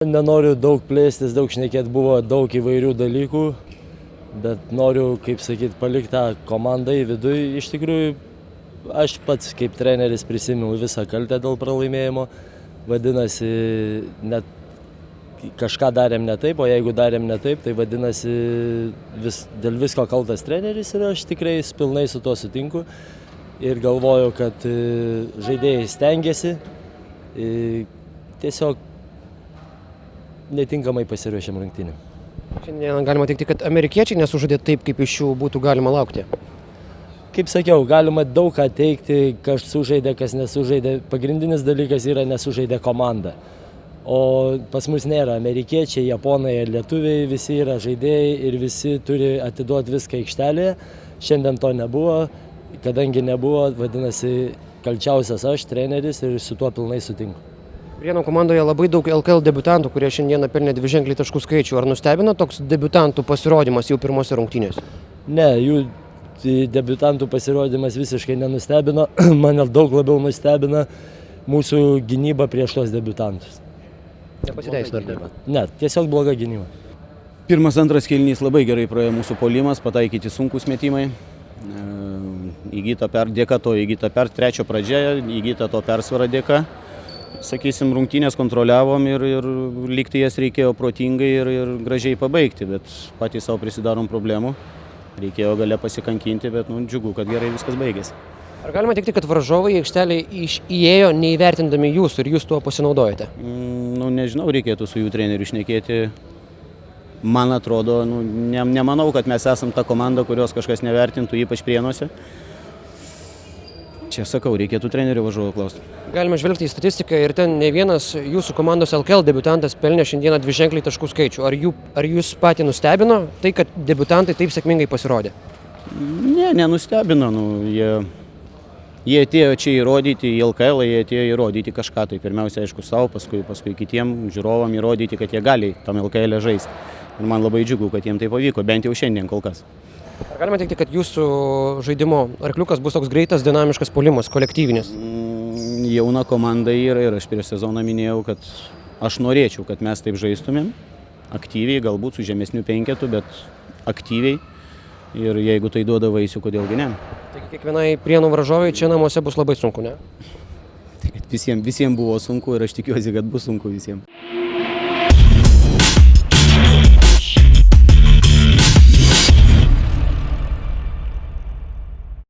Nenoriu daug plėstis, daug šnekėti, buvo daug įvairių dalykų, bet noriu, kaip sakyt, palikti tą komandai viduje. Iš tikrųjų, aš pats kaip treneris prisimenu visą kaltę dėl pralaimėjimo. Vadinasi, net kažką darėm ne taip, o jeigu darėm ne taip, tai vadinasi, dėl visko kaltas treneris ir aš tikrai pilnai su tuo sutinku. Ir galvoju, kad žaidėjai stengiasi, tiesiog netinkamai pasiruošėm rungtynėm. Šiandien galima teigti, kad amerikiečiai nesužaidė taip, kaip iš jų būtų galima laukti. Kaip sakiau, galima daug ką teikti, kas sužaidė, kas nesužaidė. Pagrindinis dalykas yra nesužaidė komanda. O pas mus nėra amerikiečiai, japonai ir lietuviai, visi yra žaidėjai ir visi turi atiduoti viską aikštelėje. Šiandien to nebuvo, kadangi nebuvo, vadinasi, kalčiausias aš, treneris, ir su tuo pilnai sutinku. Prienų komandoje labai daug LKL debiutantų, kurie šiandieną pelnė dviženklį taškų skaičių. Ar nustebino toks debiutantų pasirodymas jau pirmose rungtynėse? Ne, jų debiutantų pasirodymas visiškai nenustebino. Mane daug labiau nustebina mūsų gynyba prieš tos debiutantus. Nepasiteisino, ar ne? Ne, tiesiog bloga gynyba. Pirmas, antras kėlinys labai gerai praėjo mūsų puolimas, pataikyti sunkus metimai. Įgyta trečio pradžia, įgyta to persvara dėka. Sakysim, rungtynės kontroliavom ir lygtai jas reikėjo protingai ir gražiai pabaigti, bet patys savo prisidarom problemų. Reikėjo gale pasikankinti, bet džiugu, kad gerai viskas baigėsi. Ar galima teigti, kad varžovai į aikštelę įėjo neįvertindami jūsų ir jūs tuo pasinaudojate? Nežinau, reikėtų su jų treneriu šnekėti. Man atrodo, nemanau, kad mes esam ta komanda, kurios kažkas nevertintų, ypač Prienuose. Čia sakau, reikėtų trenerio varžovo klausti. Galime žvelgti į statistiką ir ten ne vienas jūsų komandos LKL debiutantas pelnė šiandieną dviženklį taškų skaičių. Ar jūs patį nustebino tai, kad debiutantai taip sėkmingai pasirodė? Ne, nenustebino. Jie atėjo čia įrodyti į LKL, jie atėjo įrodyti kažką. Tai pirmiausia, aišku, savo, paskui kitiem žiūrovam įrodyti, kad jie gali tam LKL žaisti. Ir man labai džiugu, kad jiem tai pavyko, bent jau šiandien kol kas. Ar galima teikti, kad jūsų žaidimo arkliukas bus toks greitas, dinamiškas puolimas, kolektyvinis? Jauna komanda yra ir aš prieš sezoną minėjau, kad aš norėčiau, kad mes taip žaistumėm. Aktyviai, galbūt su žemesniu penketu, bet aktyviai. Ir jeigu tai duoda vaisių, kodėlgi ne. Taigi kiekvienai Prienų varžovai čia namuose bus labai sunku, ne? Visiems buvo sunku ir aš tikiuosi, kad bus sunku visiems.